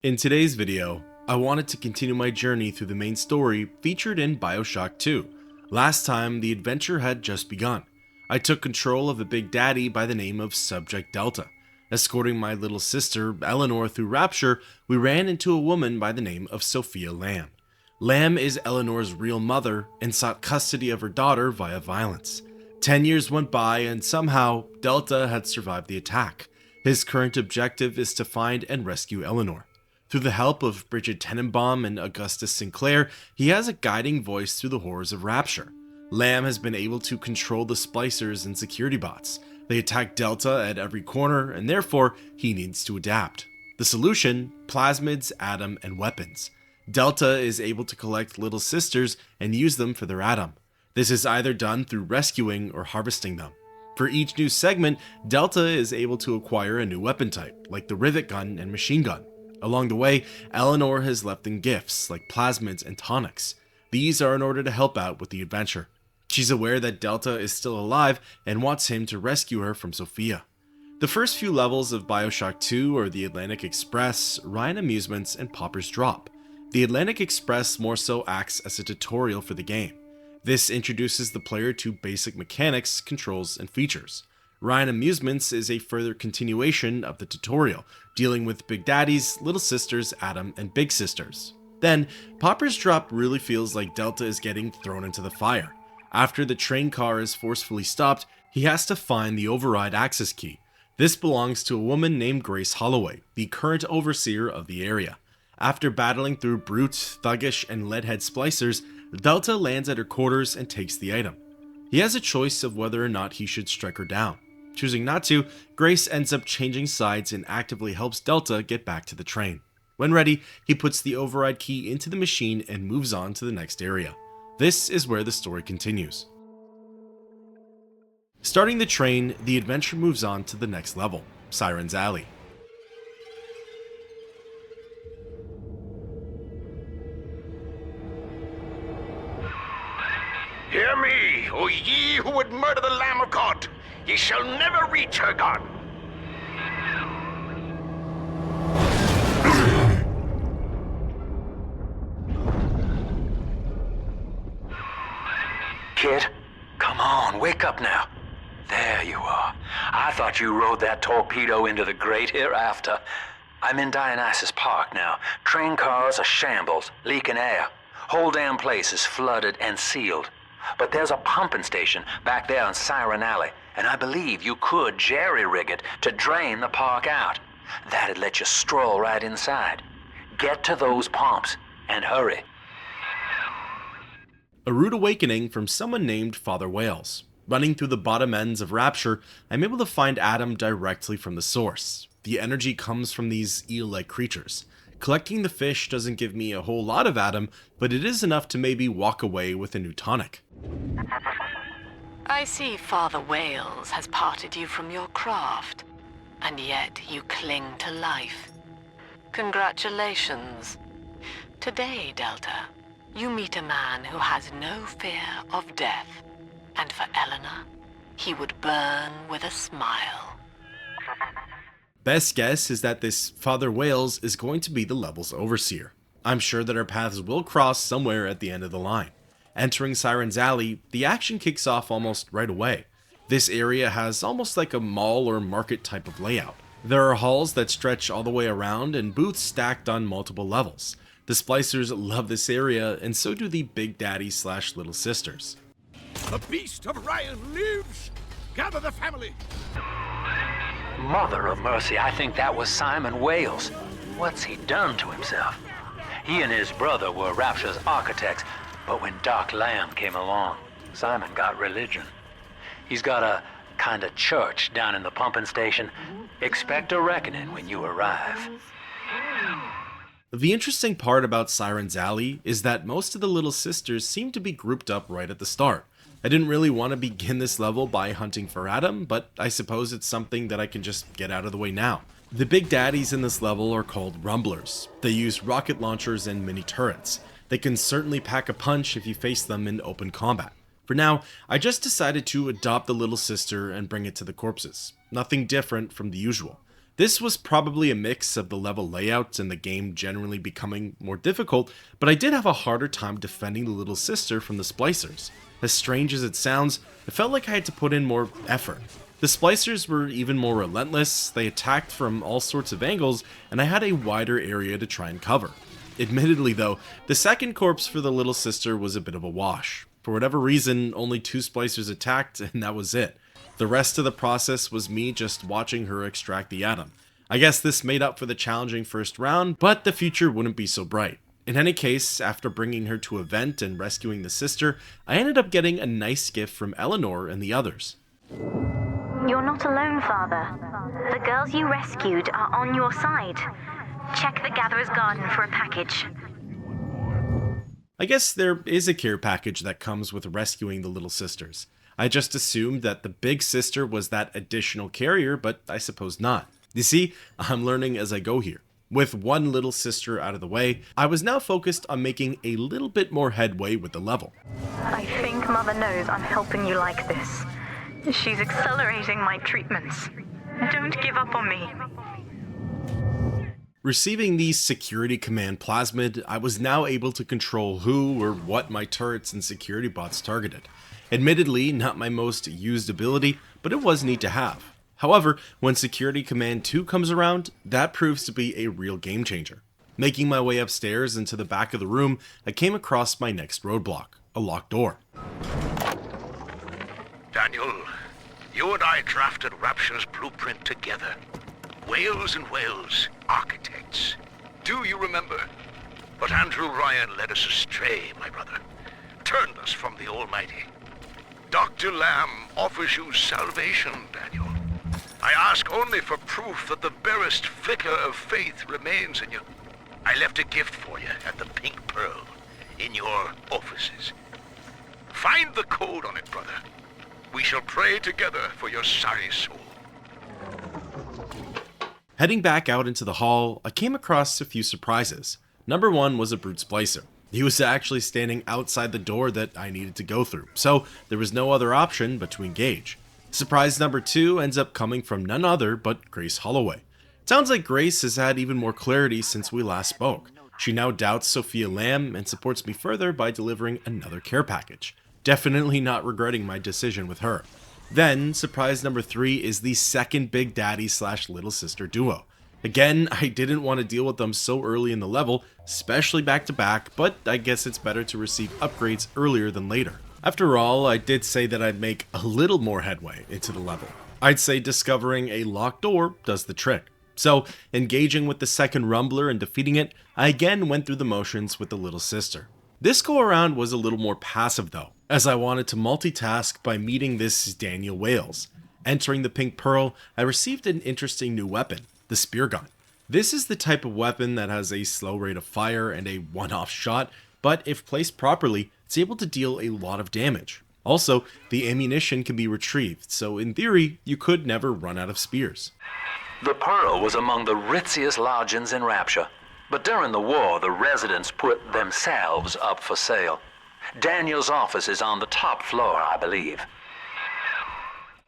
In today's video, I wanted to continue my journey through the main story featured in BioShock 2. Last time, the adventure had just begun. I took control of a big daddy by the name of Subject Delta. Escorting my little sister, Eleanor, through Rapture, we ran into a woman by the name of Sophia Lamb. Lamb is Eleanor's real mother and sought custody of her daughter via violence. 10 years went by and somehow, Delta had survived the attack. His current objective is to find and rescue Eleanor. Through the help of Bridget Tenenbaum and Augustus Sinclair, he has a guiding voice through the horrors of Rapture. Lamb has been able to control the splicers and security bots. They attack Delta at every corner, and therefore, he needs to adapt. The solution? Plasmids, Atom, and weapons. Delta is able to collect little sisters and use them for their Atom. This is either done through rescuing or harvesting them. For each new segment, Delta is able to acquire a new weapon type, like the rivet gun and machine gun. Along the way, Eleanor has left them gifts like plasmids and tonics. These are in order to help out with the adventure. She's aware that Delta is still alive and wants him to rescue her from Sophia. The first few levels of BioShock 2 are the Atlantic Express, Ryan Amusements, and Pauper's Drop. The Atlantic Express more so acts as a tutorial for the game. This introduces the player to basic mechanics, controls, and features. Ryan Amusements is a further continuation of the tutorial, dealing with Big Daddies, Little Sisters, Atom, and Big Sisters. Then, Pauper's Drop really feels like Delta is getting thrown into the fire. After the train car is forcefully stopped, he has to find the override access key. This belongs to a woman named Grace Holloway, the current overseer of the area. After battling through brute, thuggish, and leadhead splicers, Delta lands at her quarters and takes the item. He has a choice of whether or not he should strike her down. Choosing not to, Grace ends up changing sides and actively helps Delta get back to the train. When ready, he puts the override key into the machine and moves on to the next area. This is where the story continues. Starting the train, the adventure moves on to the next level, Siren's Alley. Hear me, O ye who would murder the Lamb of God! Ye shall never reach her God! Kid, come on, wake up now. There you are. I thought you rode that torpedo into the great hereafter. I'm in Dionysus Park now. Train cars are shambles, leaking air. Whole damn place is flooded and sealed. But there's a pumping station back there in Siren Alley, and I believe you could jerry-rig it to drain the park out. That'd let you stroll right inside. Get to those pumps, and hurry. A rude awakening from someone named Father Wales. Running through the bottom ends of Rapture, I'm able to find Atom directly from the source. The energy comes from these eel-like creatures. Collecting the fish doesn't give me a whole lot of Atom, but it is enough to maybe walk away with a new tonic. I see Father Wales has parted you from your craft, and yet you cling to life. Congratulations. Today, Delta, you meet a man who has no fear of death, and for Eleanor, he would burn with a smile. Best guess is that this Father Wales is going to be the level's overseer. I'm sure that our paths will cross somewhere at the end of the line. Entering Siren's Alley, the action kicks off almost right away. This area has almost like a mall or market type of layout. There are halls that stretch all the way around and booths stacked on multiple levels. The splicers love this area, and so do the Big Daddy / Little Sisters. The beast of Ryan lives! Gather the family! Mother of mercy, I think that was Simon Wales. What's he done to himself? He and his brother were Rapture's architects, but when Doc Lamb came along, Simon got religion. He's got a kind of church down in the pumping station. Expect a reckoning when you arrive. The interesting part about Siren's Alley is that most of the Little Sisters seem to be grouped up right at the start. I didn't really want to begin this level by hunting for Atom, but I suppose it's something that I can just get out of the way now. The Big Daddies in this level are called Rumblers. They use rocket launchers and mini turrets. They can certainly pack a punch if you face them in open combat. For now, I just decided to adopt the little sister and bring it to the corpses. Nothing different from the usual. This was probably a mix of the level layouts and the game generally becoming more difficult, but I did have a harder time defending the little sister from the splicers. As strange as it sounds, it felt like I had to put in more effort. The splicers were even more relentless, they attacked from all sorts of angles, and I had a wider area to try and cover. Admittedly though, the second corpse for the little sister was a bit of a wash. For whatever reason, only 2 splicers attacked, and that was it. The rest of the process was me just watching her extract the atom. I guess this made up for the challenging first round, but the future wouldn't be so bright. In any case, after bringing her to a vent and rescuing the sister, I ended up getting a nice gift from Eleanor and the others. You're not alone, Father. The girls you rescued are on your side. Check the Gatherer's Garden for a package. I guess there is a care package that comes with rescuing the little sisters. I just assumed that the big sister was that additional carrier, but I suppose not. You see, I'm learning as I go here. With one little sister out of the way, I was now focused on making a little bit more headway with the level. I think Mother knows I'm helping you like this. She's accelerating my treatments. Don't give up on me. Receiving the security command plasmid, I was now able to control who or what my turrets and security bots targeted. Admittedly, not my most used ability, but it was neat to have. However, when Security Command 2 comes around, that proves to be a real game changer. Making my way upstairs into the back of the room, I came across my next roadblock, a locked door. Daniel, you and I drafted Rapture's blueprint together. Wales and Wales, architects. Do you remember? But Andrew Ryan led us astray, my brother. Turned us from the Almighty. Dr. Lamb offers you salvation, Daniel. I ask only for proof that the barest flicker of faith remains in you. I left a gift for you at the Pink Pearl, in your offices. Find the code on it, brother. We shall pray together for your sorry soul. Heading back out into the hall, I came across a few surprises. Number 1 was a brute splicer. He was actually standing outside the door that I needed to go through, so there was no other option but to engage. Surprise number 2 ends up coming from none other but Grace Holloway. Sounds like Grace has had even more clarity since we last spoke. She now doubts Sophia Lamb and supports me further by delivering another care package. Definitely not regretting my decision with her. Then, surprise number 3 is the second Big Daddy / Little Sister duo. Again, I didn't want to deal with them so early in the level, especially back to back, but I guess it's better to receive upgrades earlier than later. After all, I did say that I'd make a little more headway into the level. I'd say discovering a locked door does the trick. So, engaging with the second Rumbler and defeating it, I again went through the motions with the little sister. This go around was a little more passive though, as I wanted to multitask by meeting this Daniel Wales. Entering the Pink Pearl, I received an interesting new weapon, the spear gun. This is the type of weapon that has a slow rate of fire and a one-off shot, but if placed properly, it's able to deal a lot of damage. Also, the ammunition can be retrieved, so in theory, you could never run out of spears. The Pearl was among the ritziest lodgings in Rapture, but during the war, the residents put themselves up for sale. Daniel's office is on the top floor, I believe.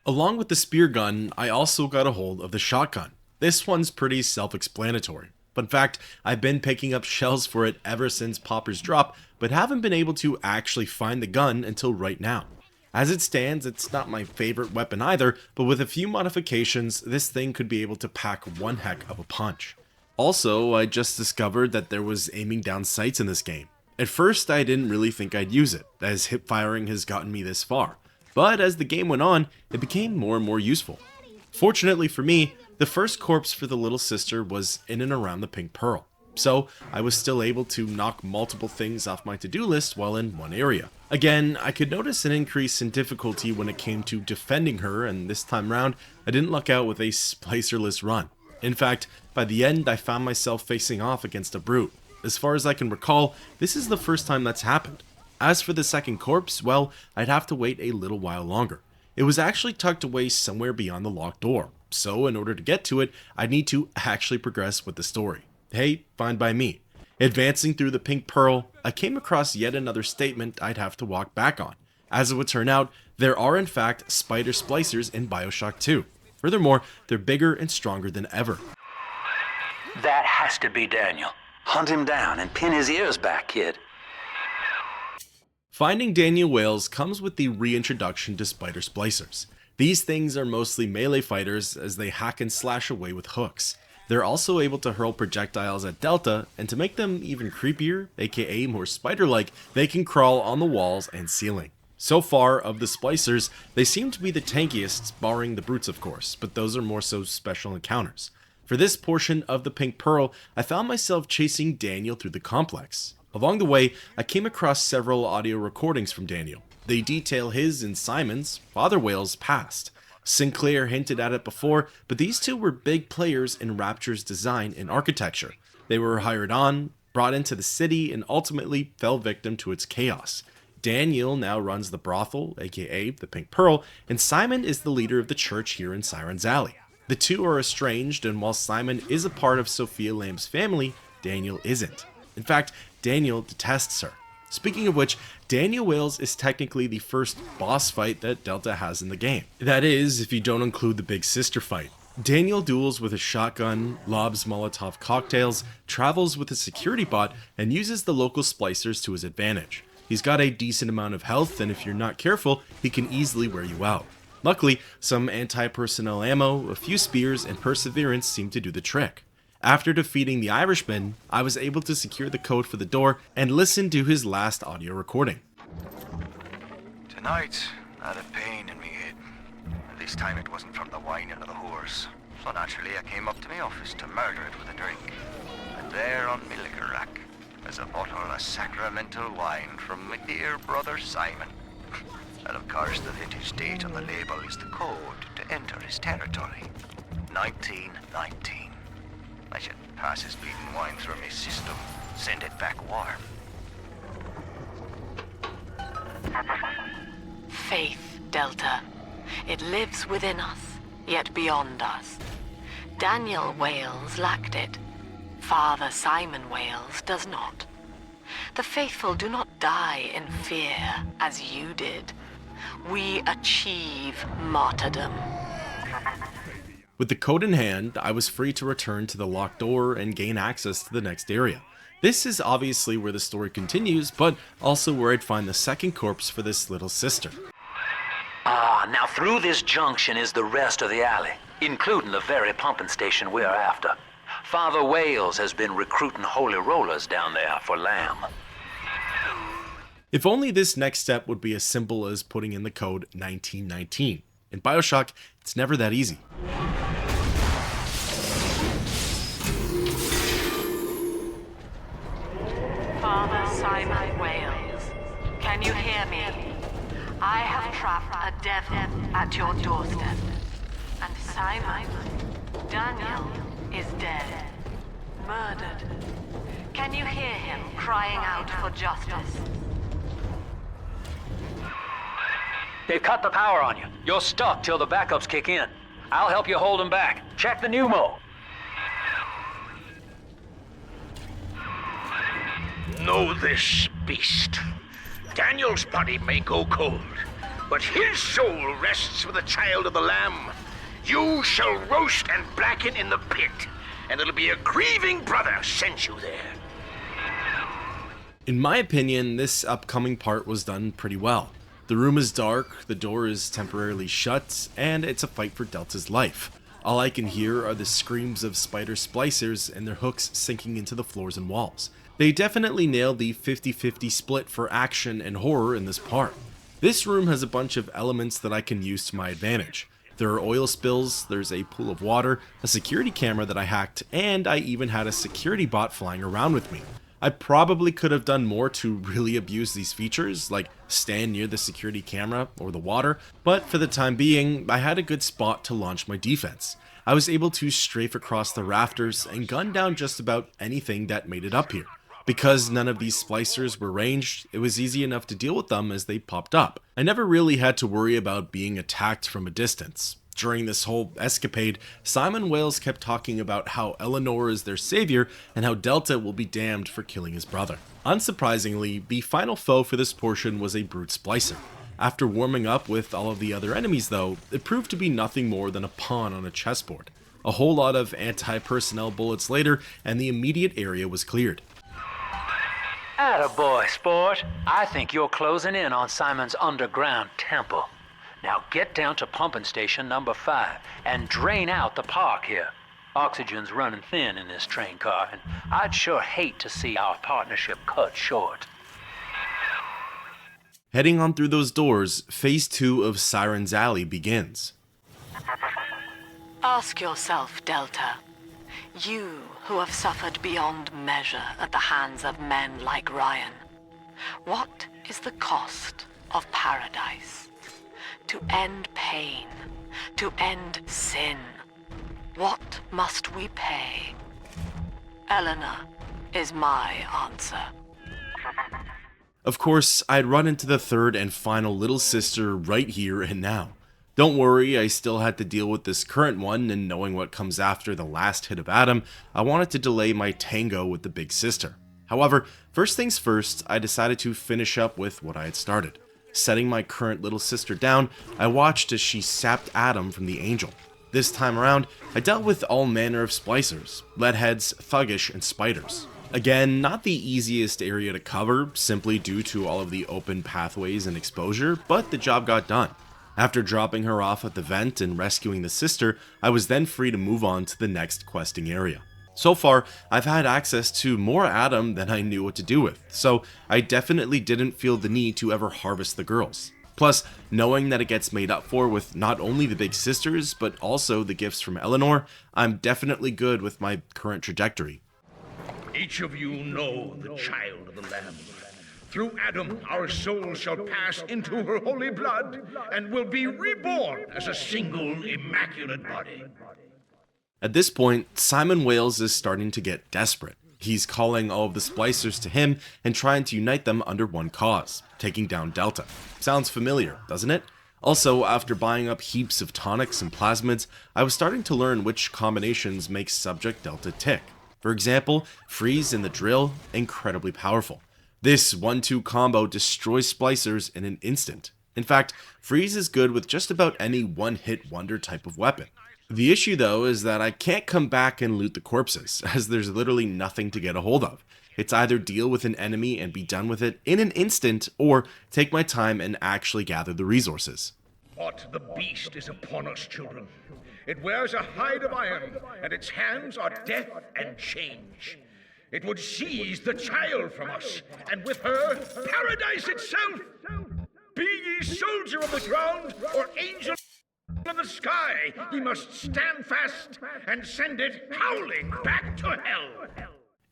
Along with the spear gun, I also got a hold of the shotgun. This one's pretty self-explanatory. But in fact, I've been picking up shells for it ever since Popper's drop, but haven't been able to actually find the gun until right now. As it stands, it's not my favorite weapon either, but with a few modifications, this thing could be able to pack one heck of a punch. Also, I just discovered that there was aiming down sights in this game. At first, I didn't really think I'd use it, as hip firing has gotten me this far. But as the game went on, it became more and more useful. Fortunately for me, the first corpse for the little sister was in and around the Pink Pearl, so I was still able to knock multiple things off my to-do list while in one area. Again, I could notice an increase in difficulty when it came to defending her, and this time round, I didn't luck out with a splicerless run. In fact, by the end, I found myself facing off against a brute. As far as I can recall, this is the first time that's happened. As for the second corpse, well, I'd have to wait a little while longer. It was actually tucked away somewhere beyond the locked door, so in order to get to it, I'd need to actually progress with the story. Hey, fine by me. Advancing through the Pink Pearl, I came across yet another statement I'd have to walk back on. As it would turn out, there are in fact spider splicers in BioShock 2. Furthermore, they're bigger and stronger than ever. That has to be Daniel. Hunt him down and pin his ears back, kid. Finding Daniel Wales comes with the reintroduction to spider splicers. These things are mostly melee fighters as they hack and slash away with hooks. They're also able to hurl projectiles at Delta, and to make them even creepier, aka more spider-like, they can crawl on the walls and ceiling. So far, of the splicers, they seem to be the tankiest, barring the brutes of course, but those are more so special encounters. For this portion of the Pink Pearl, I found myself chasing Daniel through the complex. Along the way, I came across several audio recordings from Daniel. They detail his and Simon's, Father Whale's, past. Sinclair hinted at it before, but these two were big players in Rapture's design and architecture. They were hired on, brought into the city, and ultimately fell victim to its chaos. Daniel now runs the brothel, aka the Pink Pearl, and Simon is the leader of the church here in Siren's Alley. The two are estranged, and while Simon is a part of Sophia Lamb's family, Daniel isn't. In fact, Daniel detests her. Speaking of which, Daniel Wales is technically the first boss fight that Delta has in the game. That is, if you don't include the big sister fight. Daniel duels with a shotgun, lobs Molotov cocktails, travels with a security bot, and uses the local splicers to his advantage. He's got a decent amount of health, and if you're not careful, he can easily wear you out. Luckily, some anti-personnel ammo, a few spears, and perseverance seem to do the trick. After defeating the Irishman, I was able to secure the code for the door and listen to his last audio recording. Tonight, I had a pain in me head. This time it wasn't from the wine or the whores. So naturally I came up to my office to murder it with a drink. And there on my liquor rack is a bottle of sacramental wine from my dear brother Simon. And of course the vintage date on the label is the code to enter his territory. 1919. I should pass his bleeding wine through my system, send it back warm. Faith, Delta. It lives within us, yet beyond us. Daniel Wales lacked it. Father Simon Wales does not. The faithful do not die in fear, as you did. We achieve martyrdom. With the code in hand, I was free to return to the locked door and gain access to the next area. This is obviously where the story continues, but also where I'd find the second corpse for this little sister. Now through this junction is the rest of the alley, including the very pumping station we're after. Father Wales has been recruiting holy rollers down there for Lamb. If only this next step would be as simple as putting in the code 1919. In BioShock, it's never that easy. Father Simon Wales, can you hear me? I have trapped a devil at your doorstep. And Simon, Daniel, is dead. Murdered. Can you hear him crying out for justice? They've cut the power on you. You're stuck till the backups kick in. I'll help you hold them back. Check the pneumo. Know this, beast. Daniel's body may go cold, but his soul rests with the child of the Lamb. You shall roast and blacken in the pit, and it'll be a grieving brother sent you there. In my opinion, this upcoming part was done pretty well. The room is dark, the door is temporarily shut, and it's a fight for Delta's life. All I can hear are the screams of spider splicers and their hooks sinking into the floors and walls. They definitely nailed the 50-50 split for action and horror in this part. This room has a bunch of elements that I can use to my advantage. There are oil spills, there's a pool of water, a security camera that I hacked, and I even had a security bot flying around with me. I probably could have done more to really abuse these features, like stand near the security camera or the water, but for the time being, I had a good spot to launch my defense. I was able to strafe across the rafters and gun down just about anything that made it up here. Because none of these splicers were ranged, it was easy enough to deal with them as they popped up. I never really had to worry about being attacked from a distance. During this whole escapade, Simon Wales kept talking about how Eleanor is their savior and how Delta will be damned for killing his brother. Unsurprisingly, the final foe for this portion was a brute splicer. After warming up with all of the other enemies though, it proved to be nothing more than a pawn on a chessboard. A whole lot of anti-personnel bullets later, and the immediate area was cleared. Attaboy, sport. I think you're closing in on Simon's underground temple. Now get down to pumping station number 5 and drain out the park here. Oxygen's running thin in this train car, and I'd sure hate to see our partnership cut short. Heading on through those doors, phase 2 of Siren's Alley begins. Ask yourself, Delta. You who have suffered beyond measure at the hands of men like Ryan. What is the cost of paradise? To end pain, to end sin. What must we pay? Eleanor is my answer. Of course, I'd run into the third and final little sister right here and now. Don't worry, I still had to deal with this current one, and knowing what comes after the last hit of Adam, I wanted to delay my tango with the big sister. However, first things first, I decided to finish up with what I had started. Setting my current little sister down, I watched as she sapped Adam from the angel. This time around, I dealt with all manner of splicers, leadheads, thuggish, and spiders. Again, not the easiest area to cover, simply due to all of the open pathways and exposure, but the job got done. After dropping her off at the vent and rescuing the sister, I was then free to move on to the next questing area. So far, I've had access to more Adam than I knew what to do with, so I definitely didn't feel the need to ever harvest the girls. Plus, knowing that it gets made up for with not only the big sisters, but also the gifts from Eleanor, I'm definitely good with my current trajectory. Each of you know the child of the Lamb. Through Adam, our souls shall pass into her holy blood and will be reborn as a single immaculate body. At this point, Simon Wales is starting to get desperate. He's calling all of the splicers to him and trying to unite them under one cause, taking down Delta. Sounds familiar, doesn't it? Also, after buying up heaps of tonics and plasmids, I was starting to learn which combinations make Subject Delta tick. For example, Freeze in the drill, incredibly powerful. This 1-2 combo destroys splicers in an instant. In fact, Freeze is good with just about any one-hit wonder type of weapon. The issue though is that I can't come back and loot the corpses, as there's literally nothing to get a hold of. It's either deal with an enemy and be done with it in an instant, or take my time and actually gather the resources. What the beast is upon us, children. It wears a hide of iron, and its hands are death and change. It would seize the child from us, and with her, paradise itself. Be ye soldier of the ground, or angel of the sky, we must stand fast and send it howling back to hell.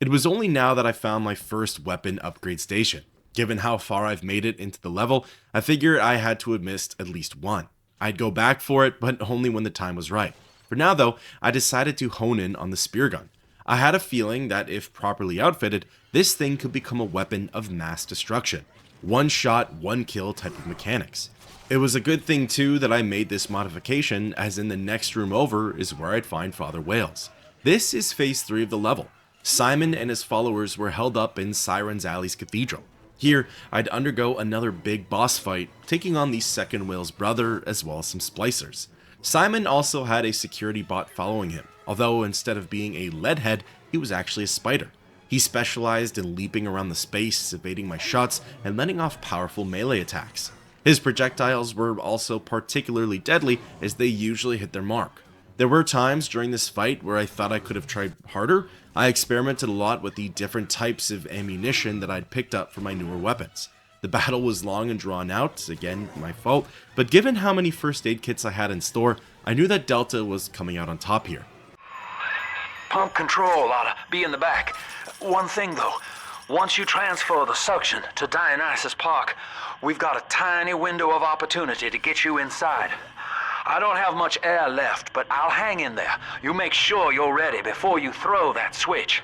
It was only now that I found my first weapon upgrade station. Given how far I've made it into the level, I figured I had to have missed at least one. I'd go back for it, but only when the time was right. For now though, I decided to hone in on the spear gun. I had a feeling that if properly outfitted, this thing could become a weapon of mass destruction. One shot, one kill type of mechanics. It was a good thing too that I made this modification, as in the next room over is where I'd find Father Wales. This is phase 3 of the level. Simon and his followers were held up in Siren's Alley's cathedral. Here, I'd undergo another big boss fight, taking on the second Wales brother as well as some splicers. Simon also had a security bot following him, although instead of being a leadhead, he was actually a spider. He specialized in leaping around the space, evading my shots, and letting off powerful melee attacks. His projectiles were also particularly deadly, as they usually hit their mark. There were times during this fight where I thought I could have tried harder. I experimented a lot with the different types of ammunition that I'd picked up for my newer weapons. The battle was long and drawn out, again, my fault, but given how many first aid kits I had in store, I knew that Delta was coming out on top here. Pump control ought to be in the back. One thing though, once you transfer the suction to Dionysus Park, we've got a tiny window of opportunity to get you inside. I don't have much air left, but I'll hang in there. You make sure you're ready before you throw that switch.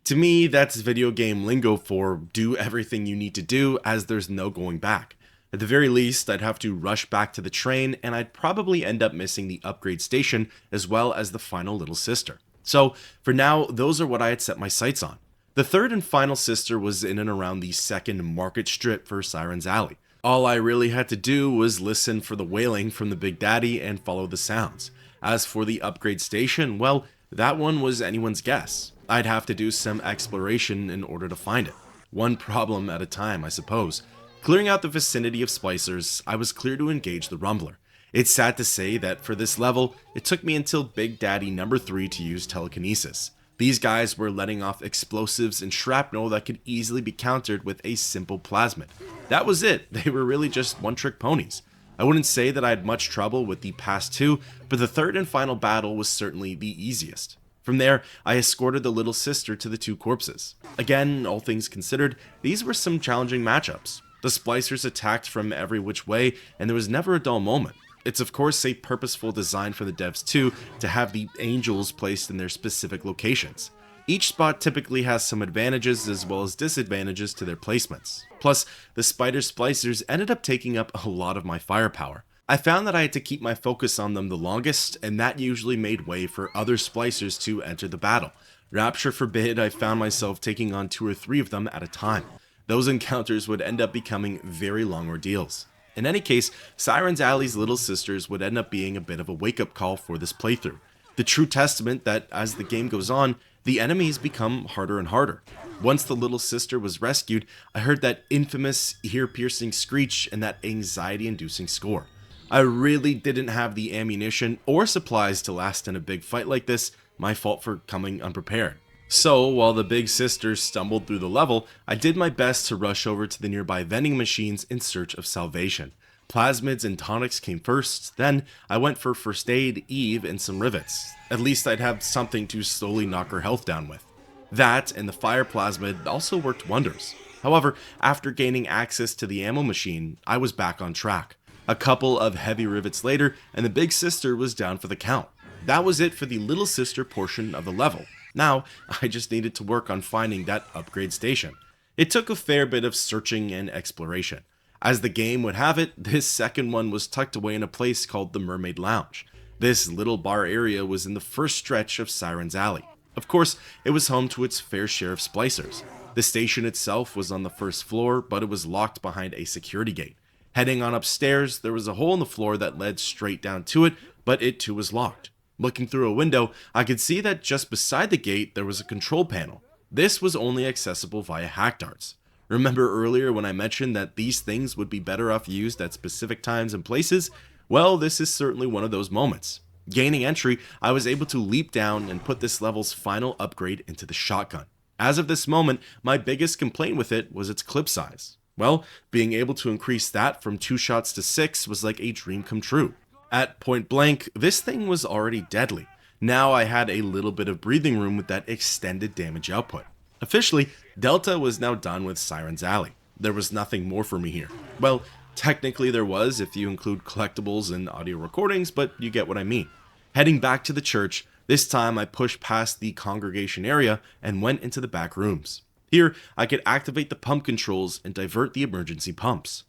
To me, that's video game lingo for do everything you need to do, as there's no going back. At the very least, I'd have to rush back to the train, and I'd probably end up missing the upgrade station as well as the final little sister. So, for now, those are what I had set my sights on. The third and final sister was in and around the second market strip for Siren's Alley. All I really had to do was listen for the wailing from the Big Daddy and follow the sounds. As for the upgrade station, well, that one was anyone's guess. I'd have to do some exploration in order to find it. One problem at a time, I suppose. Clearing out the vicinity of splicers, I was clear to engage the Rumbler. It's sad to say that for this level, it took me until Big Daddy number 3 to use telekinesis. These guys were letting off explosives and shrapnel that could easily be countered with a simple plasmid. That was it, they were really just one-trick ponies. I wouldn't say that I had much trouble with the past two, but the third and final battle was certainly the easiest. From there, I escorted the little sister to the two corpses. Again, all things considered, these were some challenging matchups. The splicers attacked from every which way, and there was never a dull moment. It's of course a purposeful design for the devs too, to have the angels placed in their specific locations. Each spot typically has some advantages as well as disadvantages to their placements. Plus, the spider splicers ended up taking up a lot of my firepower. I found that I had to keep my focus on them the longest, and that usually made way for other splicers to enter the battle. Rapture forbid I found myself taking on 2 or 3 of them at a time. Those encounters would end up becoming very long ordeals. In any case, Siren's Alley's little sisters would end up being a bit of a wake-up call for this playthrough. The true testament that as the game goes on, the enemies become harder and harder. Once the little sister was rescued, I heard that infamous ear-piercing screech and that anxiety-inducing score. I really didn't have the ammunition or supplies to last in a big fight like this, my fault for coming unprepared. So, while the big sister stumbled through the level, I did my best to rush over to the nearby vending machines in search of salvation. Plasmids and tonics came first, then I went for first aid, Eve, and some rivets. At least I'd have something to slowly knock her health down with. That and the fire plasmid also worked wonders. However, after gaining access to the ammo machine, I was back on track. A couple of heavy rivets later, and the big sister was down for the count. That was it for the little sister portion of the level. Now, I just needed to work on finding that upgrade station. It took a fair bit of searching and exploration. As the game would have it, this second one was tucked away in a place called the Mermaid Lounge. This little bar area was in the first stretch of Siren's Alley. Of course, it was home to its fair share of splicers. The station itself was on the first floor, but it was locked behind a security gate. Heading on upstairs, there was a hole in the floor that led straight down to it, but it too was locked. Looking through a window, I could see that just beside the gate there was a control panel. This was only accessible via hack darts. Remember earlier when I mentioned that these things would be better off used at specific times and places? Well, this is certainly one of those moments. Gaining entry, I was able to leap down and put this level's final upgrade into the shotgun. As of this moment, my biggest complaint with it was its clip size. Well, being able to increase that from 2 shots to 6 was like a dream come true. At point blank, this thing was already deadly. Now I had a little bit of breathing room with that extended damage output. Officially, Delta was now done with Siren's Alley. There was nothing more for me here. Well, technically there was if you include collectibles and audio recordings, but you get what I mean. Heading back to the church, this time I pushed past the congregation area and went into the back rooms. Here, I could activate the pump controls and divert the emergency pumps.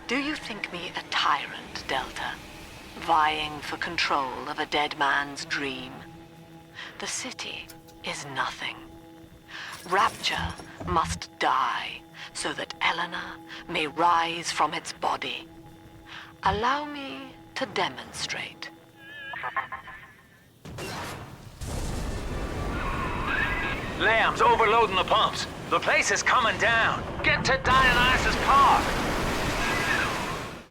Do you think me a tyrant, Delta? Vying for control of a dead man's dream? The city is nothing. Rapture must die so that Eleanor may rise from its body. Allow me to demonstrate. Lamb's overloading the pumps. The place is coming down. Get to Dionysus Park.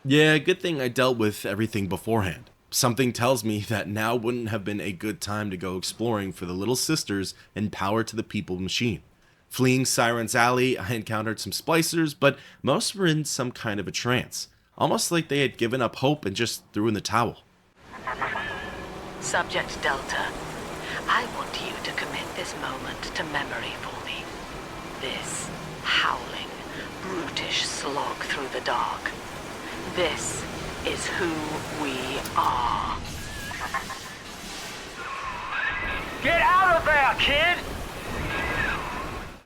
Yeah, good thing I dealt with everything beforehand. Something tells me that now wouldn't have been a good time to go exploring for the little sisters and Power to the People machine. Fleeing Siren's Alley, I encountered some splicers, but most were in some kind of a trance. Almost like they had given up hope and just threw in the towel. Subject Delta, I want you to commit this moment to memory for me. This howling, brutish slog through the dark. This is who we are. Get out of there, kid!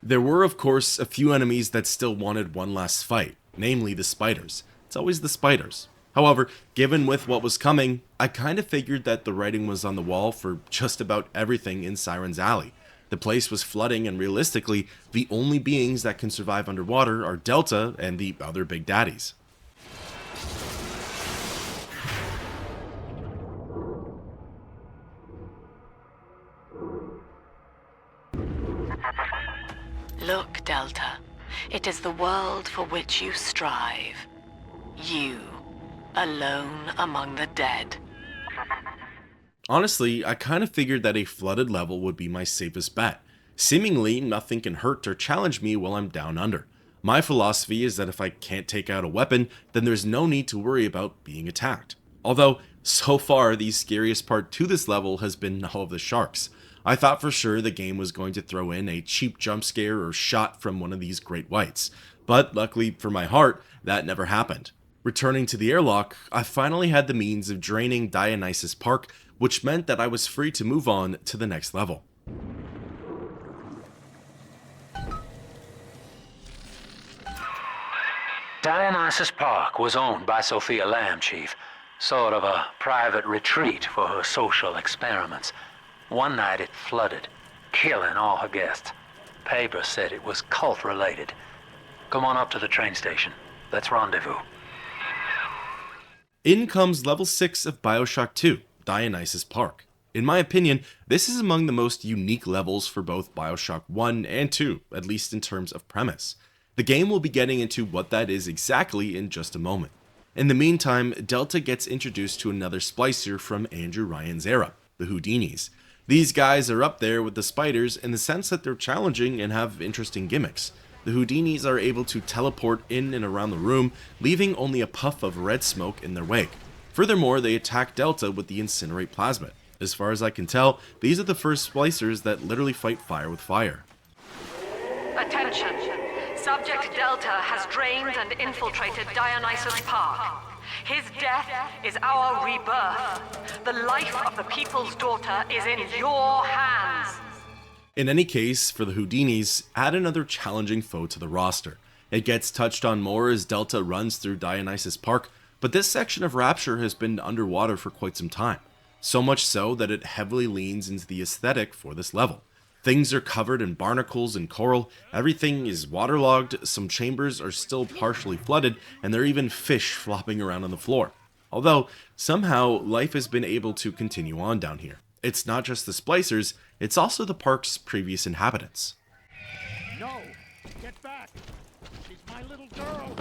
There were, of course, a few enemies that still wanted one last fight, namely the spiders. It's always the spiders. However, given with what was coming, I kind of figured that the writing was on the wall for just about everything in Siren's Alley. The place was flooding, and realistically, the only beings that can survive underwater are Delta and the other Big Daddies. Look, Delta. It is the world for which you strive. You, alone among the dead. Honestly, I kind of figured that a flooded level would be my safest bet. Seemingly, nothing can hurt or challenge me while I'm down under. My philosophy is that if I can't take out a weapon, then there's no need to worry about being attacked. Although, so far, the scariest part to this level has been all of the sharks. I thought for sure the game was going to throw in a cheap jump scare or shot from one of these great whites, but luckily for my heart, that never happened. Returning to the airlock, I finally had the means of draining Dionysus Park, which meant that I was free to move on to the next level. Dionysus Park was owned by Sophia Lamb, Chief. Sort of a private retreat for her social experiments. One night it flooded, killing all her guests. Papers said it was cult-related. Come on up to the train station. Let's rendezvous. In comes level 6 of BioShock 2, Dionysus Park. In my opinion, this is among the most unique levels for both BioShock 1 and 2, at least in terms of premise. The game will be getting into what that is exactly in just a moment. In the meantime, Delta gets introduced to another splicer from Andrew Ryan's era, the Houdinis. These guys are up there with the spiders in the sense that they're challenging and have interesting gimmicks. The Houdinis are able to teleport in and around the room, leaving only a puff of red smoke in their wake. Furthermore, they attack Delta with the incinerate plasmid. As far as I can tell, these are the first splicers that literally fight fire with fire. Attention! Subject Delta has drained and infiltrated Dionysus Park. His death is our rebirth. The life of the people's daughter is in your hands. In any case, for the Houdinis, add another challenging foe to the roster. It gets touched on more as Delta runs through Dionysus Park, but this section of Rapture has been underwater for quite some time. So much so that it heavily leans into the aesthetic for this level. Things are covered in barnacles and coral, everything is waterlogged, some chambers are still partially flooded, and there are even fish flopping around on the floor. Although, somehow, life has been able to continue on down here. It's not just the splicers, it's also the park's previous inhabitants. No! Get back! She's my little girl!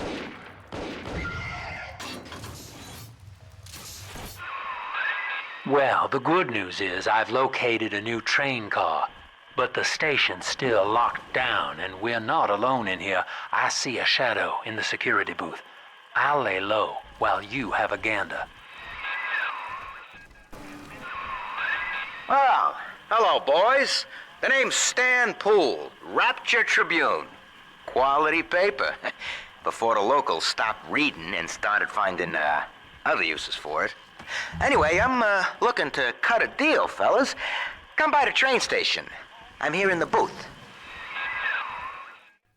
Well, the good news is I've located a new train car. But the station's still locked down, and we're not alone in here. I see a shadow in the security booth. I'll lay low while you have a gander. Well, hello, boys. The name's Stan Poole, Rapture Tribune. Quality paper. Before the locals stopped reading and started finding other uses for it. Anyway, I'm looking to cut a deal, fellas. Come by the train station. I'm here in the booth.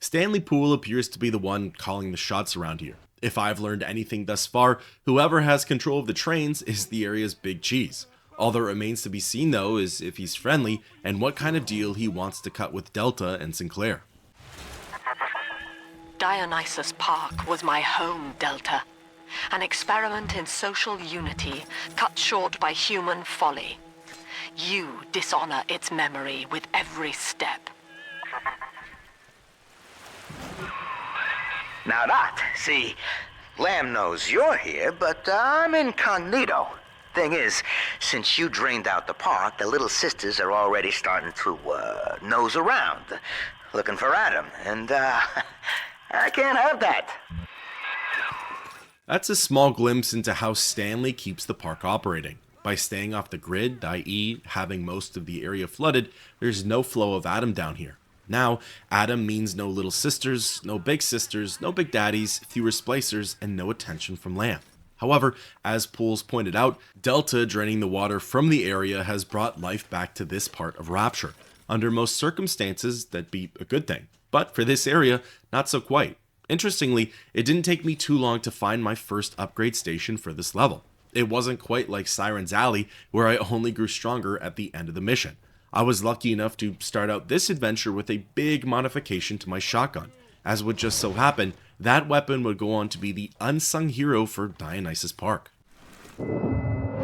Stanley Poole appears to be the one calling the shots around here. If I've learned anything thus far, whoever has control of the trains is the area's big cheese. All that remains to be seen though is if he's friendly and what kind of deal he wants to cut with Delta and Sinclair. Dionysus Park was my home, Delta. An experiment in social unity, cut short by human folly. You dishonor its memory with every step. Now that, see, Lamb knows you're here, but I'm incognito. Thing is, since you drained out the park, the little sisters are already starting to, nose around, looking for Adam, and, I can't have that. That's a small glimpse into how Stanley keeps the park operating. By staying off the grid, i.e. having most of the area flooded, there's no flow of Adam down here. Now, Adam means no little sisters, no big sisters, no big daddies, fewer splicers, and no attention from Lamb. However, as Pools pointed out, Delta draining the water from the area has brought life back to this part of Rapture. Under most circumstances, that'd be a good thing. But for this area, not so quite. Interestingly, it didn't take me too long to find my first upgrade station for this level. It wasn't quite like Siren's Alley, where I only grew stronger at the end of the mission. I was lucky enough to start out this adventure with a big modification to my shotgun. As would just so happen, that weapon would go on to be the unsung hero for Dionysus Park.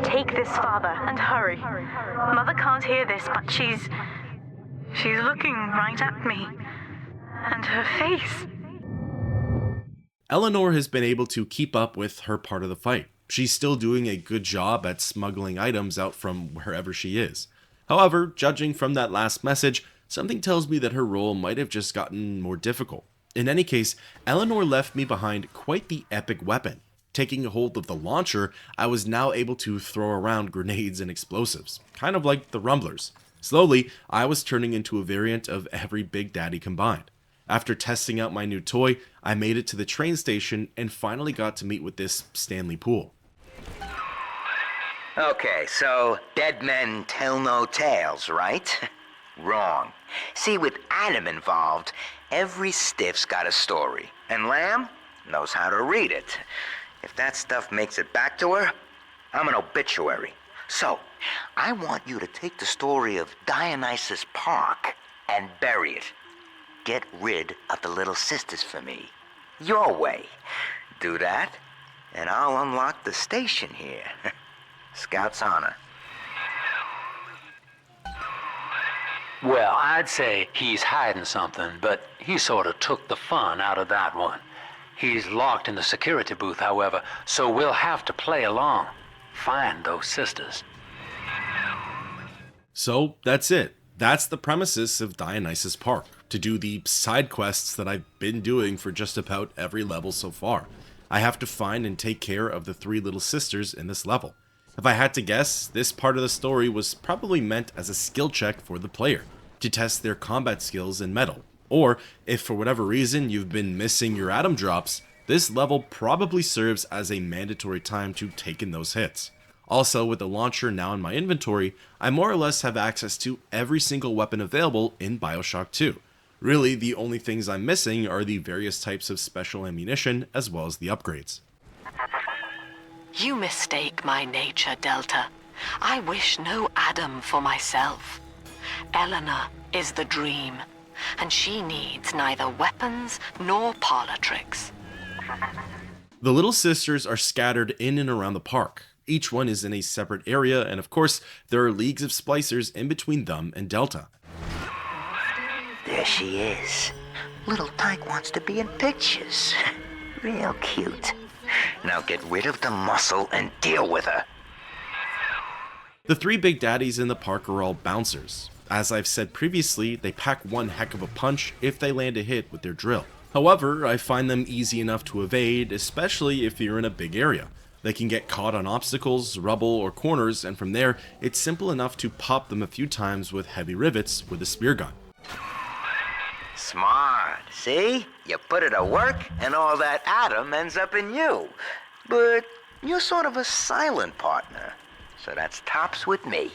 Take this, Father, and hurry. Mother can't hear this, but she's looking right at me. And her face. Eleanor has been able to keep up with her part of the fight. She's still doing a good job at smuggling items out from wherever she is. However, judging from that last message, something tells me that her role might have just gotten more difficult. In any case, Eleanor left me behind quite the epic weapon. Taking a hold of the launcher, I was now able to throw around grenades and explosives, kind of like the Rumblers. Slowly, I was turning into a variant of every Big Daddy combined. After testing out my new toy, I made it to the train station and finally got to meet with this Stanley Poole. Okay, so dead men tell no tales, right? Wrong. See, with Adam involved, every stiff's got a story, and Lamb knows how to read it. If that stuff makes it back to her, I'm an obituary. So, I want you to take the story of Dionysus Park and bury it. Get rid of the little sisters for me. Your way. Do that, and I'll unlock the station here. Scout's honor. Well, I'd say he's hiding something, but he sort of took the fun out of that one. He's locked in the security booth, however, so we'll have to play along. Find those sisters. So, that's it. That's the premises of Dionysus Park, to do the side quests that I've been doing for just about every level so far. I have to find and take care of the 3 little sisters in this level. If I had to guess, this part of the story was probably meant as a skill check for the player, to test their combat skills in metal. Or, if for whatever reason you've been missing your Atom drops, this level probably serves as a mandatory time to take in those hits. Also, with the launcher now in my inventory, I more or less have access to every single weapon available in BioShock 2. Really, the only things I'm missing are the various types of special ammunition as well as the upgrades. You mistake my nature, Delta. I wish no Adam for myself. Eleanor is the dream, and she needs neither weapons nor parlor tricks. The little sisters are scattered in and around the park. Each one is in a separate area, and of course, there are leagues of splicers in between them and Delta. There she is. Little Tyke wants to be in pictures. Real cute. Now get rid of the muscle and deal with her. The 3 big daddies in the park are all bouncers. As I've said previously, they pack one heck of a punch if they land a hit with their drill. However, I find them easy enough to evade, especially if you're in a big area. They can get caught on obstacles, rubble, or corners, and from there, it's simple enough to pop them a few times with heavy rivets with a spear gun. Smart. See? You put it to work, and all that Adam ends up in you. But you're sort of a silent partner, so that's tops with me.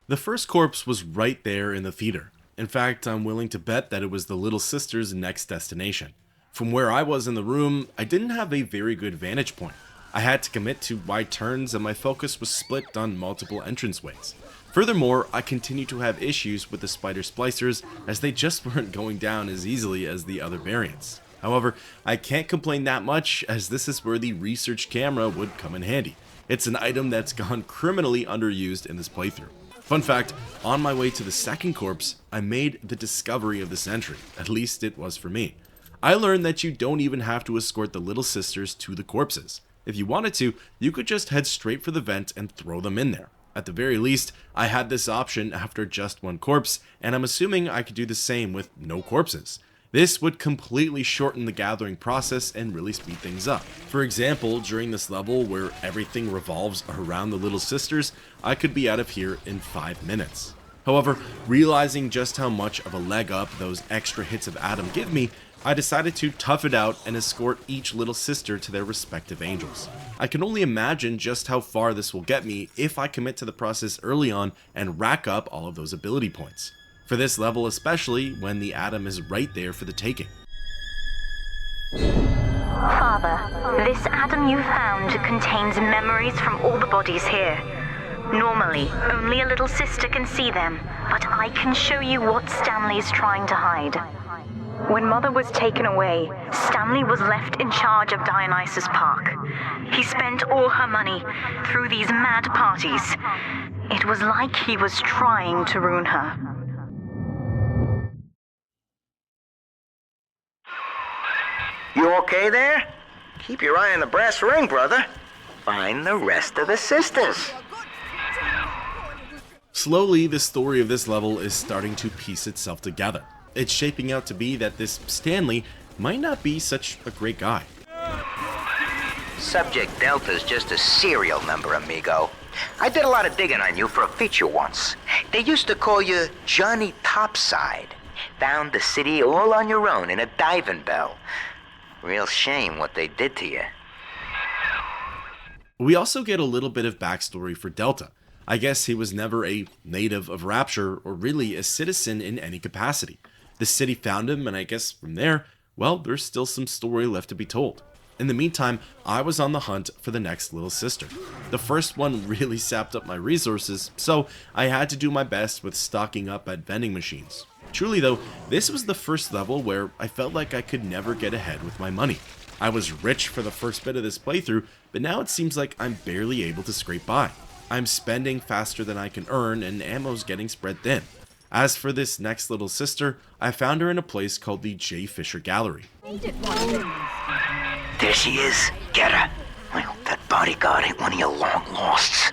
The first corpse was right there in the theater. In fact, I'm willing to bet that it was the little sister's next destination. From where I was in the room, I didn't have a very good vantage point. I had to commit to wide turns and my focus was split on multiple entranceways. Furthermore, I continued to have issues with the spider splicers as they just weren't going down as easily as the other variants. However, I can't complain that much as this is where the research camera would come in handy. It's an item that's gone criminally underused in this playthrough. Fun fact, on my way to the second corpse, I made the discovery of this entry, at least it was for me. I learned that you don't even have to escort the little sisters to the corpses. If you wanted to, you could just head straight for the vent and throw them in there. At the very least, I had this option after just one corpse, and I'm assuming I could do the same with no corpses. This would completely shorten the gathering process and really speed things up. For example, during this level where everything revolves around the little sisters, I could be out of here in 5 minutes. However, realizing just how much of a leg up those extra hits of Adam give me, I decided to tough it out and escort each little sister to their respective angels. I can only imagine just how far this will get me if I commit to the process early on and rack up all of those ability points. For this level especially, when the Adam is right there for the taking. Father, Father, this atom you found contains memories from all the bodies here. Normally, only a little sister can see them, but I can show you what Stanley's trying to hide. When Mother was taken away, Stanley was left in charge of Dionysus Park. He spent all her money through these mad parties. It was like he was trying to ruin her. You okay there? Keep your eye on the brass ring, brother. Find the rest of the sisters. Slowly, the story of this level is starting to piece itself together. It's shaping out to be that this Stanley might not be such a great guy. Subject Delta's just a serial number, amigo. I did a lot of digging on you for a feature once. They used to call you Johnny Topside. Found the city all on your own in a diving bell. Real shame what they did to you. We also get a little bit of backstory for Delta. I guess he was never a native of Rapture or really a citizen in any capacity. The city found him, and I guess from there, well, there's still some story left to be told. In the meantime, I was on the hunt for the next little sister. The first one really sapped up my resources, so I had to do my best with stocking up at vending machines. Truly though, this was the first level where I felt like I could never get ahead with my money. I was rich for the first bit of this playthrough, but now it seems like I'm barely able to scrape by. I'm spending faster than I can earn, and ammo's getting spread thin. As for this next little sister, I found her in a place called the J. Fisher Gallery. There she is. Get her. I hope that bodyguard ain't one of your long losts.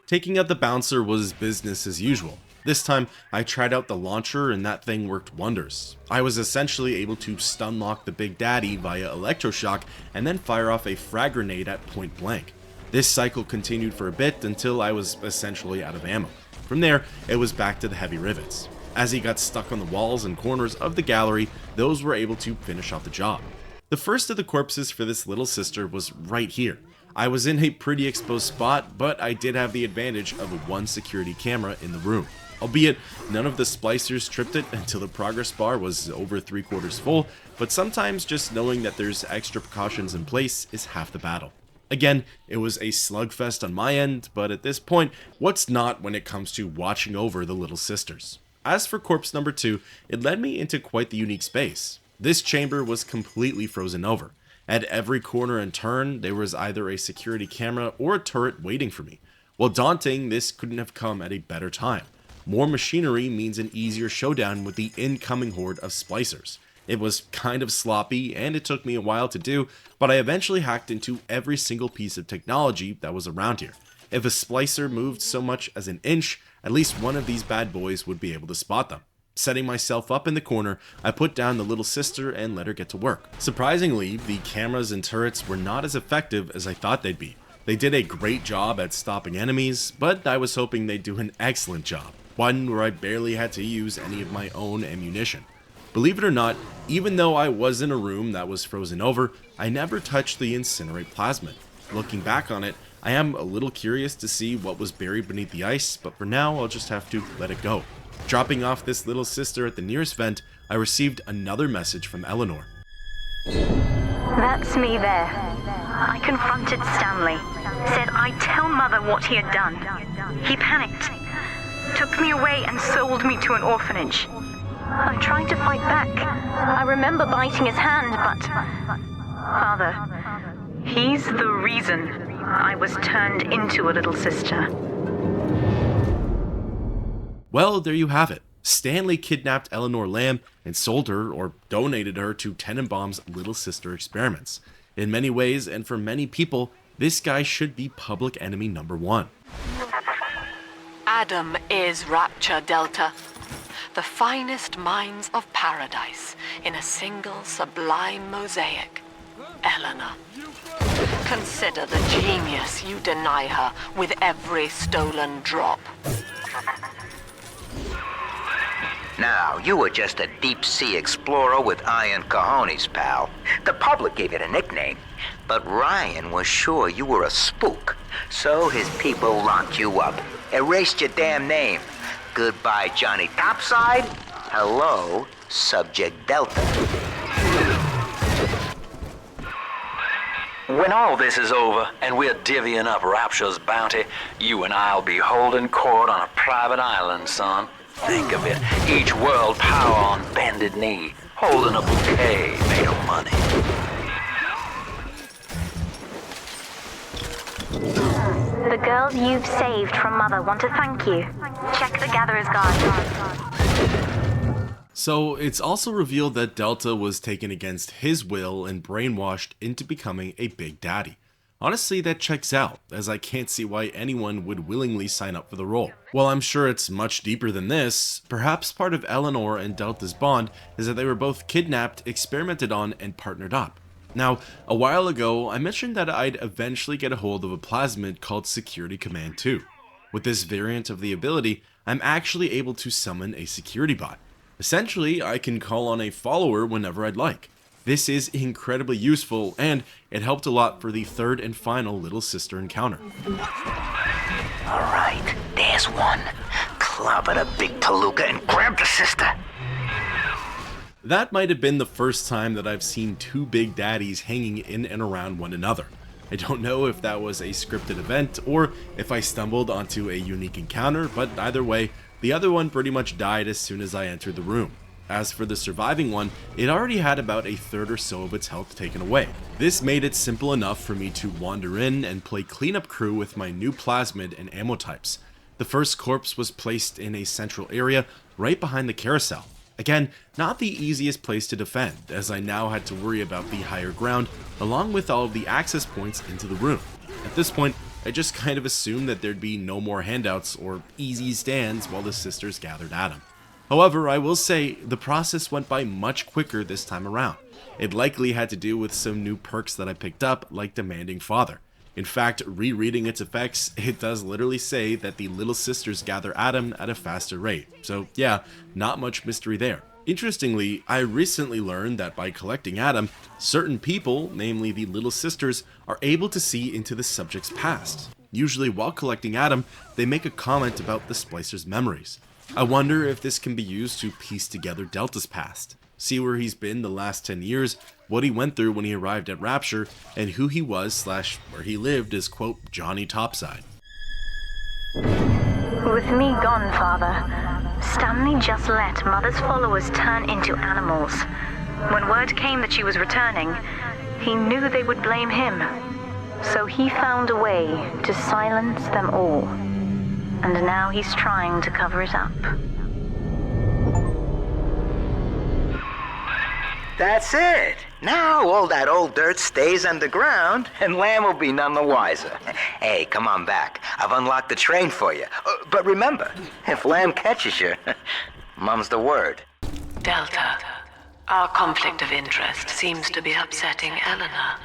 Taking out the bouncer was business as usual. This time, I tried out the launcher and that thing worked wonders. I was essentially able to stun lock the Big Daddy via electroshock and then fire off a frag grenade at point blank. This cycle continued for a bit until I was essentially out of ammo. From there, it was back to the heavy rivets. As he got stuck on the walls and corners of the gallery, those were able to finish off the job. The first of the corpses for this little sister was right here. I was in a pretty exposed spot, but I did have the advantage of one security camera in the room. Albeit, none of the splicers tripped it until the progress bar was over 3/4 full, but sometimes just knowing that there's extra precautions in place is half the battle. Again, it was a slugfest on my end, but at this point, what's not when it comes to watching over the little sisters? As for corpse number 2, it led me into quite the unique space. This chamber was completely frozen over. At every corner and turn, there was either a security camera or a turret waiting for me. While daunting, this couldn't have come at a better time. More machinery means an easier showdown with the incoming horde of splicers. It was kind of sloppy and it took me a while to do, but I eventually hacked into every single piece of technology that was around here. If a splicer moved so much as an inch, at least one of these bad boys would be able to spot them. Setting myself up in the corner, I put down the little sister and let her get to work. Surprisingly, the cameras and turrets were not as effective as I thought they'd be. They did a great job at stopping enemies, but I was hoping they'd do an excellent job. One where I barely had to use any of my own ammunition. Believe it or not, even though I was in a room that was frozen over, I never touched the incinerate plasmid. Looking back on it, I am a little curious to see what was buried beneath the ice, but for now I'll just have to let it go. Dropping off this little sister at the nearest vent, I received another message from Eleanor. That's me there. I confronted Stanley. Said I'd tell Mother what he had done. He panicked. Took me away and sold me to an orphanage. I tried to fight back. I remember biting his hand, but... Father, he's the reason I was turned into a little sister. Well, there you have it. Stanley kidnapped Eleanor Lamb and sold her or donated her to Tenenbaum's Little Sister experiments. In many ways, and for many people, this guy should be public enemy number 1. Adam is Rapture Delta, the finest minds of paradise in a single sublime mosaic. Eleanor. Consider the genius you deny her with every stolen drop. Now, you were just a deep-sea explorer with iron cojones, pal. The public gave it a nickname, but Ryan was sure you were a spook, so his people locked you up, erased your damn name. Goodbye, Johnny Topside. Hello, Subject Delta. When all this is over and we're divvying up Rapture's bounty, you and I'll be holding court on a private island, son. Think of it, each world power on bended knee, holding a bouquet made of money. The girls you've saved from Mother want to thank you. Check the Gatherer's Guide. So it's also revealed that Delta was taken against his will and brainwashed into becoming a Big Daddy. Honestly, that checks out, as I can't see why anyone would willingly sign up for the role. While I'm sure it's much deeper than this, perhaps part of Eleanor and Delta's bond is that they were both kidnapped, experimented on, and partnered up. Now, a while ago, I mentioned that I'd eventually get a hold of a plasmid called Security Command 2. With this variant of the ability, I'm actually able to summon a security bot. Essentially, I can call on a follower whenever I'd like. This is incredibly useful, and it helped a lot for the third and final little sister encounter. Alright, there's one. Clobber the big palooka and grab the sister. That might have been the first time that I've seen two Big Daddies hanging in and around one another. I don't know if that was a scripted event or if I stumbled onto a unique encounter, but either way, the other one pretty much died as soon as I entered the room. As for the surviving one, it already had about a third or so of its health taken away. This made it simple enough for me to wander in and play cleanup crew with my new plasmid and ammo types. The first corpse was placed in a central area right behind the carousel. Again, not the easiest place to defend, as I now had to worry about the higher ground, along with all of the access points into the room. At this point, I just kind of assumed that there'd be no more handouts or easy stands while the sisters gathered at them. However, I will say, the process went by much quicker this time around. It likely had to do with some new perks that I picked up, like Demanding Father. In fact, rereading its effects, it does literally say that the little sisters gather Adam at a faster rate. So yeah, not much mystery there. Interestingly, I recently learned that by collecting Adam, certain people, namely the little sisters, are able to see into the subject's past. Usually while collecting Adam, they make a comment about the Splicer's memories. I wonder if this can be used to piece together Delta's past. See where he's been the last 10 years, what he went through when he arrived at Rapture, and who he was / where he lived as, quote, Johnny Topside. With me gone, Father, Stanley just let Mother's followers turn into animals. When word came that she was returning, he knew they would blame him. So he found a way to silence them all. And now he's trying to cover it up. That's it. Now all that old dirt stays underground, and Lamb will be none the wiser. Hey, come on back. I've unlocked the train for you. But remember, if Lamb catches you, mum's the word. Delta, our conflict of interest seems to be upsetting Eleanor.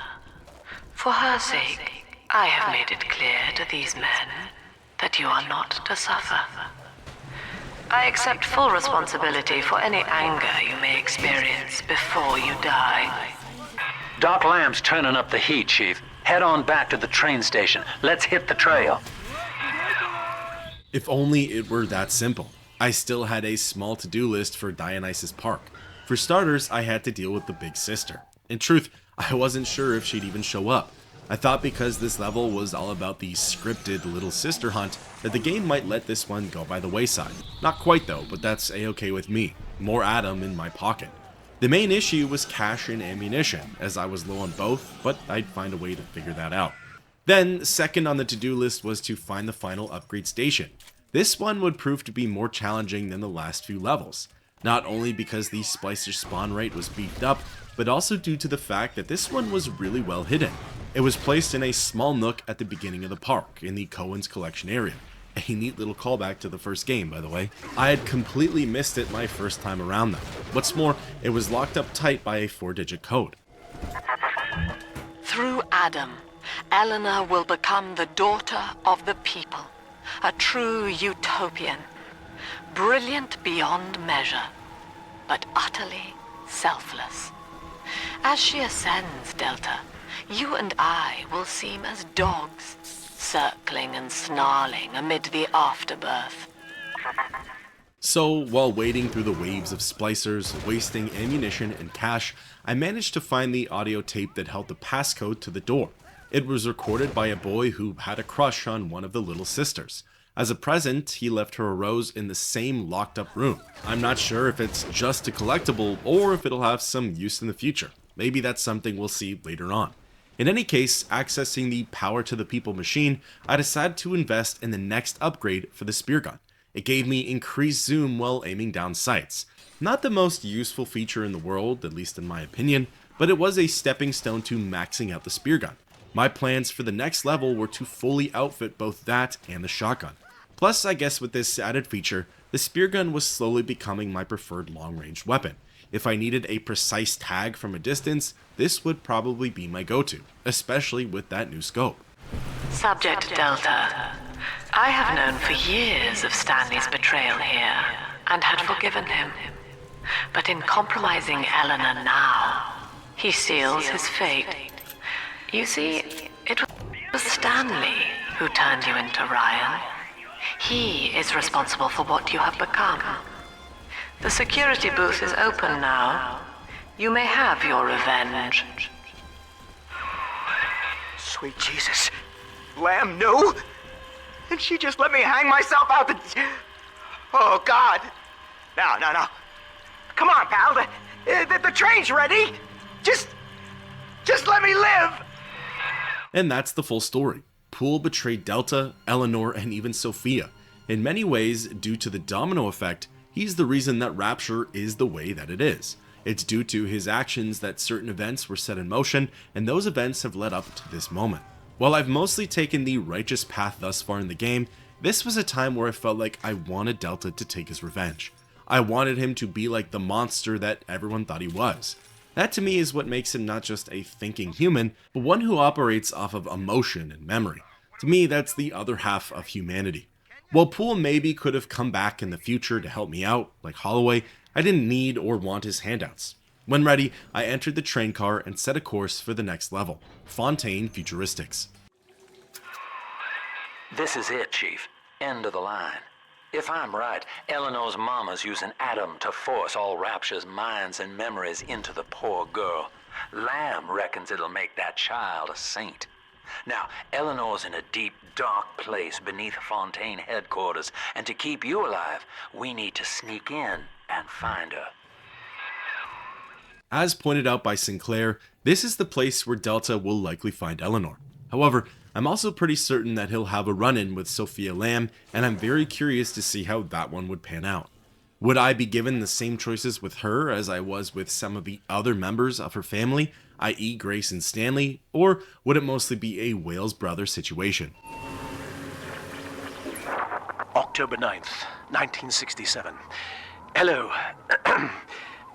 For her sake, I have made it clear to these men that you are not to suffer. I accept full responsibility for any anger you may experience before you die. Doc Lamb's turning up the heat, Chief. Head on back to the train station. Let's hit the trail. If only it were that simple. I still had a small to-do list for Dionysus Park. For starters, I had to deal with the big sister. In truth, I wasn't sure if she'd even show up. I thought because this level was all about the scripted little sister hunt, that the game might let this one go by the wayside. Not quite though, but that's a-okay with me. More Adam in my pocket. The main issue was cash and ammunition, as I was low on both, but I'd find a way to figure that out. Then, second on the to-do list was to find the final upgrade station. This one would prove to be more challenging than the last few levels. Not only because the Splicer spawn rate was beefed up, but also due to the fact that this one was really well hidden. It was placed in a small nook at the beginning of the park, in the Cohen's collection area. A neat little callback to the first game, by the way. I had completely missed it my first time around though. What's more, it was locked up tight by a 4-digit code. Through Adam, Eleanor will become the daughter of the people, a true utopian, brilliant beyond measure, but utterly selfless. As she ascends, Delta, you and I will seem as dogs, circling and snarling amid the afterbirth. So, while wading through the waves of splicers, wasting ammunition and cash, I managed to find the audio tape that held the passcode to the door. It was recorded by a boy who had a crush on one of the little sisters. As a present, he left her a rose in the same locked up room. I'm not sure if it's just a collectible or if it'll have some use in the future. Maybe that's something we'll see later on. In any case, accessing the power to the people machine, I decided to invest in the next upgrade for the spear gun. It gave me increased zoom while aiming down sights. Not the most useful feature in the world, at least in my opinion, but it was a stepping stone to maxing out the spear gun. My plans for the next level were to fully outfit both that and the shotgun. Plus, I guess with this added feature, the spear gun was slowly becoming my preferred long-range weapon. If I needed a precise tag from a distance, this would probably be my go-to, especially with that new scope. Subject Delta. I have known for years of Stanley's betrayal here, and had forgiven him. But in compromising Eleanor now, he seals his fate. You see, it was Stanley who turned you into Ryan. He is responsible for what you have become. The security booth is open now. You may have your revenge. Sweet Jesus. Lamb, no? And she just let me hang myself out the... Oh, God. No. Come on, pal. The train's ready. Just let me live. And that's the full story. Poole betrayed Delta, Eleanor, and even Sophia. In many ways, due to the domino effect, he's the reason that Rapture is the way that it is. It's due to his actions that certain events were set in motion, and those events have led up to this moment. While I've mostly taken the righteous path thus far in the game, this was a time where I felt like I wanted Delta to take his revenge. I wanted him to be like the monster that everyone thought he was. That to me is what makes him not just a thinking human, but one who operates off of emotion and memory. To me, that's the other half of humanity. While Poole maybe could have come back in the future to help me out, like Holloway, I didn't need or want his handouts. When ready, I entered the train car and set a course for the next level, Fontaine Futuristics. This is it, Chief. End of the line. If I'm right, Eleanor's mama's using Adam to force all Rapture's minds and memories into the poor girl. Lamb reckons it'll make that child a saint. Now, Eleanor's in a deep, dark place beneath Fontaine headquarters, and to keep you alive, we need to sneak in and find her. As pointed out by Sinclair, this is the place where Delta will likely find Eleanor. However, I'm also pretty certain that he'll have a run-in with Sophia Lamb, and I'm very curious to see how that one would pan out. Would I be given the same choices with her as I was with some of the other members of her family, i.e. Grace and Stanley, or would it mostly be a Wales brother situation? October 9th, 1967. Hello.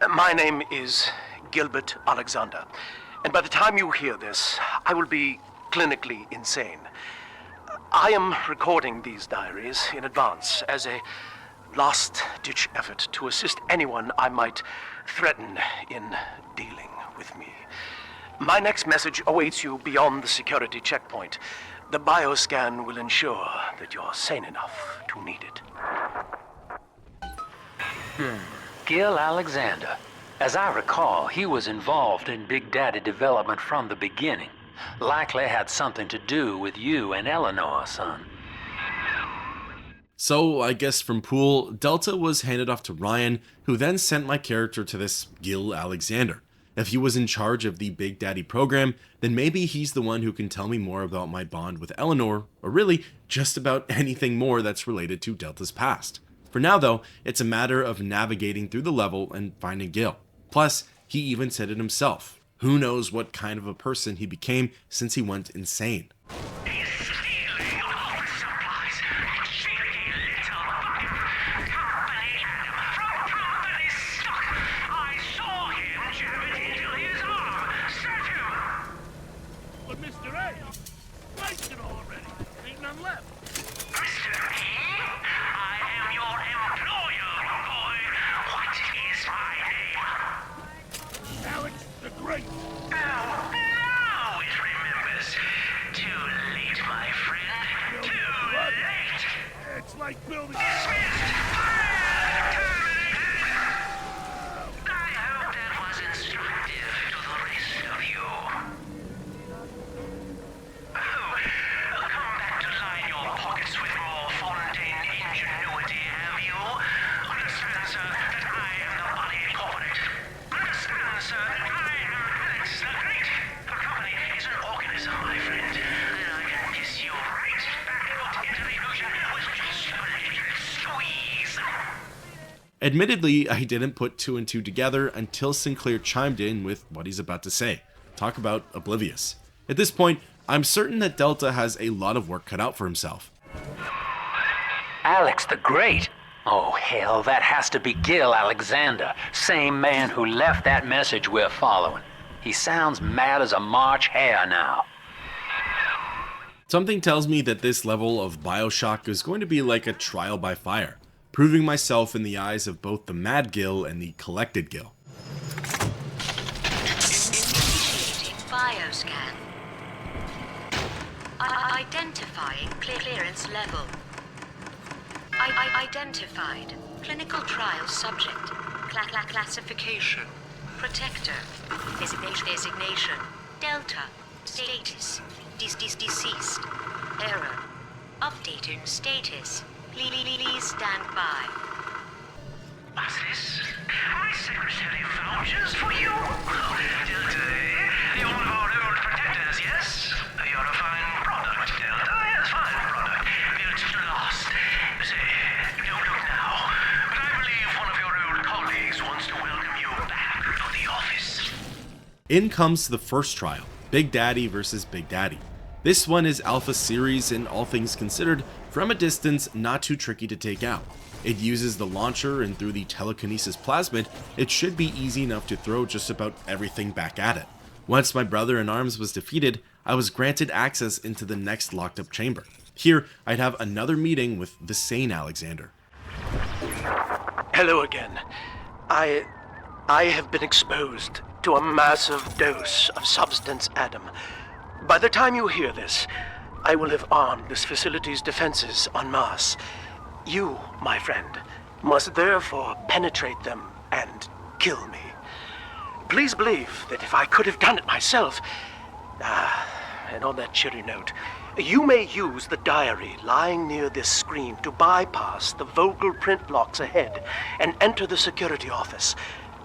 My name is Gilbert Alexander, and by the time you hear this, I will be clinically insane. I am recording these diaries in advance as a last-ditch effort to assist anyone I might threaten in dealing with me. My next message awaits you beyond the security checkpoint. The bioscan will ensure that you're sane enough to need it. Gil Alexander. As I recall, he was involved in Big Daddy development from the beginning. Likely had something to do with you and Eleanor, son. So, I guess from Poole, Delta was handed off to Ryan, who then sent my character to this Gil Alexander. If he was in charge of the Big Daddy program, then maybe he's the one who can tell me more about my bond with Eleanor, or really, just about anything more that's related to Delta's past. For now though, it's a matter of navigating through the level and finding Gil. Plus, he even said it himself. Who knows what kind of a person he became since he went insane. But Mr. A, wasted already. Ain't none left. Mr. A, I am your employer, boy. What is my name? Alex the Great. Now it remembers. Too late, my friend. Too late. It's like building... Dismissed! Admittedly, I didn't put two and two together until Sinclair chimed in with what he's about to say. Talk about oblivious. At this point, I'm certain that Delta has a lot of work cut out for himself. Alex the Great? Oh, hell, that has to be Gil Alexander, same man who left that message we're following. He sounds mad as a March hare now. Something tells me that this level of BioShock is going to be like a trial by fire, proving myself in the eyes of both the Mad Gil and the Collected Gil. Initiating bioscan. Identifying clearance level. Identified. Clinical trial subject. Classification. Protector. Designation. Delta. Status. Deceased. Error. Updating status. Please stand by. What's this? My secretary vouches for you. Delta, you're one of our old protectors, yes? You're a fine product, Delta. Yes, fine product. Built to last. Say, don't look now, but I believe one of your old colleagues wants to welcome you back to the office. In comes the first trial, Big Daddy versus Big Daddy. This one is Alpha Series and all things considered, from a distance not too tricky to take out. It uses the launcher, and through the telekinesis plasmid, it should be easy enough to throw just about everything back at it. Once my brother in arms was defeated, I was granted access into the next locked up chamber. Here, I'd have another meeting with the sane Alexander. Hello again. I have been exposed to a massive dose of substance Adam. By the time you hear this, I will have armed this facility's defenses en masse. You, my friend, must therefore penetrate them and kill me. Please believe that if I could have done it myself... and on that cheery note, you may use the diary lying near this screen to bypass the vocal print blocks ahead and enter the security office.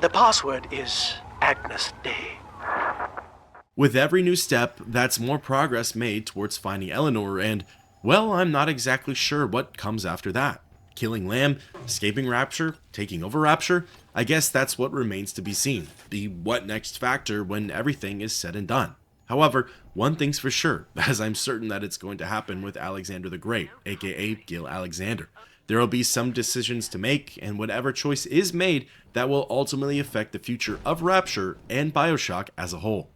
The password is Agnes Day. With every new step, that's more progress made towards finding Eleanor, and, well, I'm not exactly sure what comes after that. Killing Lamb, escaping Rapture, taking over Rapture? I guess that's what remains to be seen. The what next factor when everything is said and done. However, one thing's for sure, as I'm certain that it's going to happen with Alexander the Great, aka Gil Alexander. There will be some decisions to make, and whatever choice is made, that will ultimately affect the future of Rapture and BioShock as a whole.